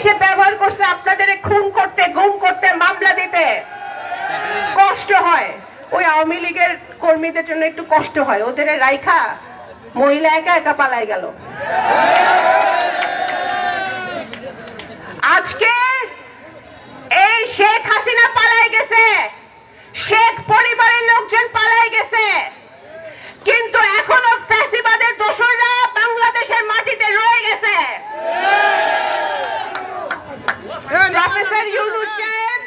সে ব্যবহার করছে আপনাদের খুন করতে, গুম করতে, মামলা দিতে। কষ্ট হয়, ওই আওয়ামী লীগের কর্মীদের জন্য একটু কষ্ট হয়। ওদের রাইখা মহিলা একা একা পালাই গেল। আজকে এই শেখ হাসিনা পালাই গেছে, শেখ পরিবারের লোকজন পালাই গেছে, কিন্তু এখনো ফ্যাসিবাদের দোসররা বাংলাদেশের মাটিতে রয়ে গেছে। প্রফেসর ইউনূস সাহেব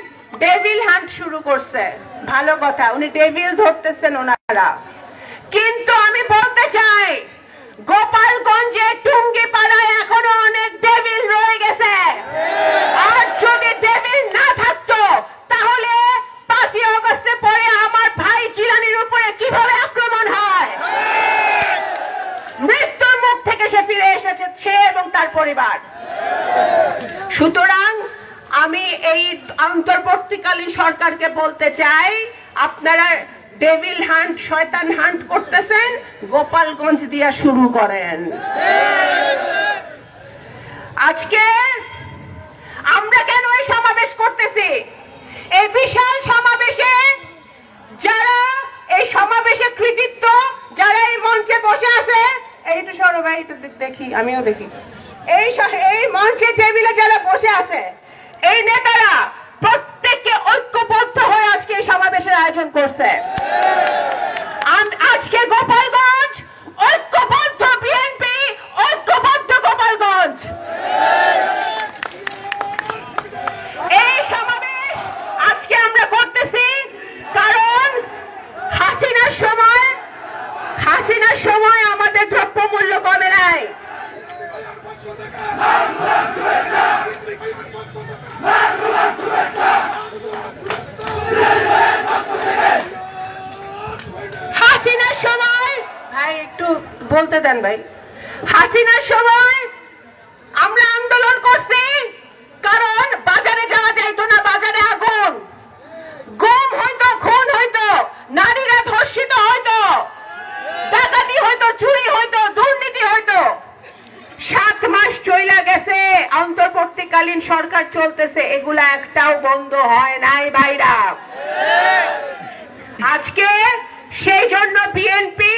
ডেভিল হান্ট শুরু করছে, ভালো কথা, উনি ডেভিল ধরতেছেন ওনারা। কিন্তু আমি বলতে চাই, গোপালগঞ্জে টুঙ্গিপাড়ায় এখনো অনেক ডেভিল রয়ে গেছে। আর যদি ডেভিল না থাকতো তাহলে 5ই আগস্টে পরে আমার ভাই জিলানির উপরে কিভাবে আক্রমণ হয়? মৃত্যুর মুখ থেকে সে ফিরে এসেছে, সে এবং তার পরিবার। সুতরাং আমি এই অন্তর্বর্তীকালীন সরকারকে বলতে চাই, আপনারা ডেভিল হান্ট, শয়তান হান্ট করতেছেন, গোপালগঞ্জ দিয়া শুরু করেন। আজকে আমরা কেন এই সমাবেশ করতেছি? এই বিশাল সমাবেশে যারা এই সমাবেশে কৃতিত্ব, যারা এই মঞ্চে বসে আছে, এইটা সরভাই দেখি, আমিও দেখি, এই মঞ্চে টেবিলে যারা বসে আছে, এই নেতারা প্রত্যেককে ঐক্যবদ্ধ হয়ে আজকে এই সমাবেশের আয়োজন করছে। আজকে গোপালগঞ্জ ঐক্যবদ্ধ, বিএনপি ঐক্যবদ্ধ গোপালগঞ্জ। এই সমাবেশ আজকে আমরা করতেছি কারণ হাসিনার সময় আমাদের দ্রব্যমূল্য কমে নাই। হাসিনার সময়, ভাই একটু বলতে দেন ভাই, হাসিনার সময় আমরা আন্দোলন করছি কারণ বাজারে যাওয়া যাইতো না, বাজারে আগুন, গুম হইতো, খুন হইতো, নারীরা ধর্ষিত হইতো, ডাকাতি হইতো, চুরি হইতো, দুর্নীতি হইতো। 7 মাস চইলা গেছে, অন্তর্বর্তীকালীন সরকার চলতেছে, এগুলা একটাও বন্ধ হয় নাই ভাইরা। আজকে সেই জন্য বিএনপি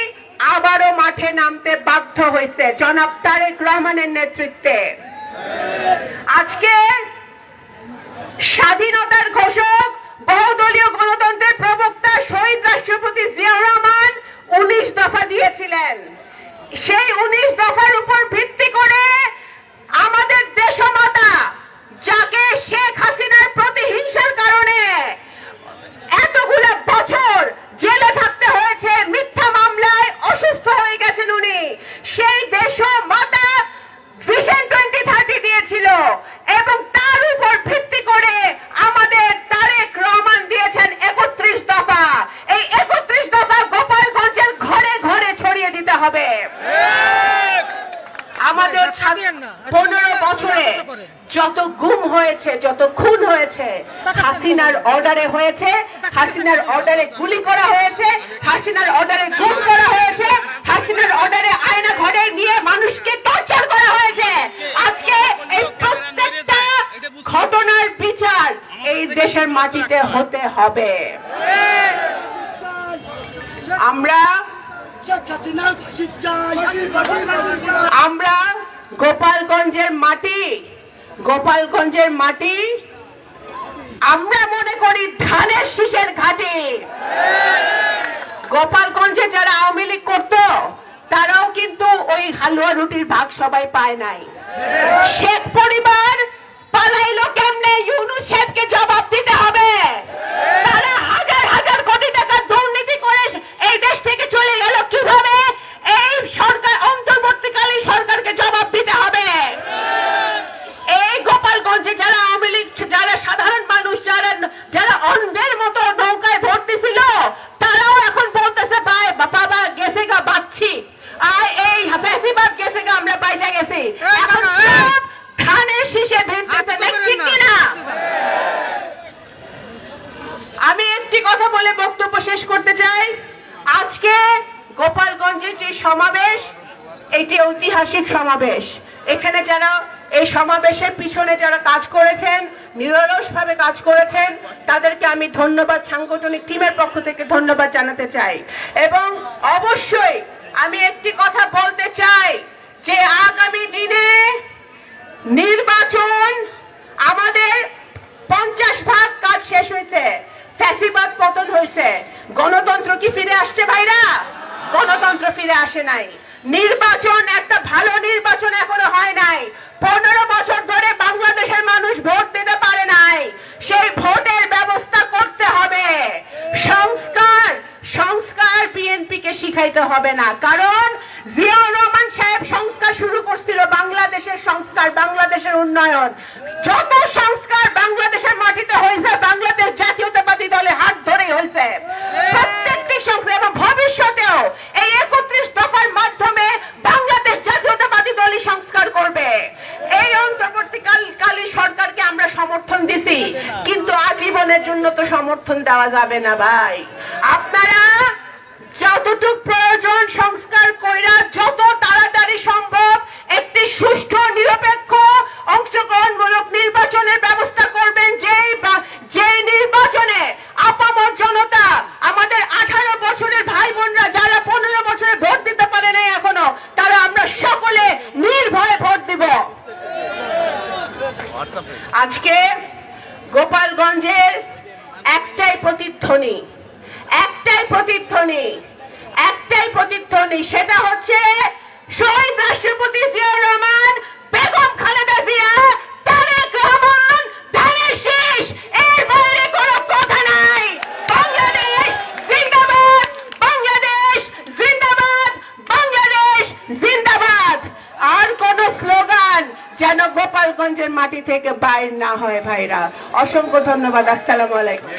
আবারও মাঠে নামতে বাধ্য হয়েছে জনাব তারেক রহমানের নেতৃত্বে। আজকে স্বাধীনতার ঘোষক, বহুদলীয় গণতন্ত্রের প্রবক্তা শহীদ রাষ্ট্রপতি জিয়াউর রহমান 19 দফা দিয়েছিলেন। সেই 19 দফার উপর ভিত্তি করে আমাদের দেশমাতা, যাকে শেখ হাসিনার প্রতিহিংসার কারণে এতগুলো বছর জেলে থাকতে হয়েছে, মিথ্যা মামলায় অসুস্থ হয়ে গেছেন উনি, সেই দেশমাতা ভিশন 2030 দিয়েছিল এবং তার উপর ভিত্তি করে আমাদের তারেক রহমান দিয়েছেন 31 দফা। এই 31 দফা গোপালগঞ্জের ঘরে ঘরে ছড়িয়ে দিতে হবে। আমাদের 15 বছরে যত গুম হয়েছে, যত খুন হয়েছে, হাসিনার অর্ডারে হয়েছে, হাসিনার অর্ডারে গুলি করা হয়েছে, হাসিনার অর্ডারে গুম করা হয়েছে, হাসিনার অর্ডারে আয়না ঘরে নিয়ে মানুষকে টর্চার করা হয়েছে। আজকে এই প্রত্যেকটা ঘটনার বিচার এই দেশের মাটিতে হতে হবে। আমরা গোপালগঞ্জের মাটি আমরা মনে করি ধানের শীষের ঘাঁটি। গোপালগঞ্জে যারা আওয়ামী লীগ করতো তারাও কিন্তু ওই হালুয়া রুটির ভাগ সবাই পায় নাই। শেখ পরিবার পালাইলো কেমনে? ইউনূস সাহেবকে জবাব দিতে হবে। তারা হাজার হাজার কোটি টাকা দুর্নীতি করে এই দেশ থেকে চলে গেল কিভাবে? এই সরকার, অন্তর্বর্তীকালীন সরকারকে জবাব দিতে হবে। এই গোপালগঞ্জে যারা আওয়ামী লীগ, যারা সাধারণ মানুষ, যারা অন্ধের মতো নৌকায় ভোট দিছিল, তারাও এখন বলতেছে ভাই বাবা গেছে গা বাচ্ছি, আর এই ফ্যাসিবাদ গেছে গা, আমরা বাইচা গেছি। এখন সব ধানের শীষে ভিড়তেছে, ঠিক কিনা? আমি একটি কথা বলে বক্তব্য শেষ করতে চাই। আজকে গোপালগঞ্জের যে সমাবেশ, এটি ঐতিহাসিক সমাবেশ। এখানে যারা এই সমাবেশের পিছনে যারা কাজ করেছেন, নিরলসভাবে কাজ করেছেন, তাদেরকে আমি ধন্যবাদ, সাংগঠনিক টিমের পক্ষ থেকে ধন্যবাদ জানাতে চাই। এবং অবশ্যই আমি একটি কথা বলতে চাই যে আগামী দিনে নির্বাচন, আমাদের 50% কাজ শেষ হয়েছে, ফ্যাসিবাদ পতন হয়েছে, গণতন্ত্র কি ফিরে আসছে ভাইরা? গণতন্ত্র ফিরে আসে নাই। নির্বাচন, একটা ভালো নির্বাচন এখনো হয় নাই। 15 বছর ধরে বাংলাদেশের মানুষ ভোট দিতে পারে নাই। সেই ভোটের ব্যবস্থা করতে হবে। সংস্কার বিএনপি কে শিখাইতে হবে না, কারণ জিয়াউর রহমান সাহেব সংস্কার শুরু করছিল, বাংলাদেশের সংস্কার, বাংলাদেশের উন্নয়ন। যত সংস্কার বাংলাদেশের মাটিতে হয়েছে বাংলাদেশ জাতীয়তাবাদী দলের হাত ধরে হয়েছে। প্রত্যেকটি সংস্কার এবং ভবিষ্যতেও এই 31 দফার মাধ্যমে বাংলাদেশ জাতীয়তাবাদী দলই সংস্কার করবে। এই অন্তর্বর্তীকালীন সরকারকে আমরা সমর্থন দিছি, কিন্তু আজীবনের জন্য তো সমর্থন দেওয়া যাবে না ভাই। আপনারা যতটুকু প্রয়োজন সংস্কার কইরা যত তাড়াতাড়ি সম্ভব একটি সুষ্ঠু, নিরপেক্ষ, অংশগ্রহণমূলক নির্বাচনের ব্যবস্থা করবেন, যেই নির্বাচনে আপামর জনতা, আমাদের 18 বছরের ভাই বোনরা যারা 15 বছরে ভোট দিতে পারে নাই এখনো, তারা আমরা সকলে নির্ভয়ে ভোট দিব। আজকে গোপালগঞ্জের একটাই প্রতিধ্বনি, সেটা হচ্ছে শহীদ রাষ্ট্রপতি জিয়াউর রহমান, বেগম খালেদা জিয়া, তারেক রহমান, ধানের শীষ, এর বাইরে কোনো কথা নাই। বাংলাদেশ জিন্দাবাদ, বাংলাদেশ জিন্দাবাদ, বাংলাদেশ জিন্দাবাদ। আর কোন স্লোগান যেন গোপালগঞ্জের মাটি থেকে বাইর না হয় ভাইরা। অসংখ্য ধন্যবাদ। আসসালামু আলাইকুম।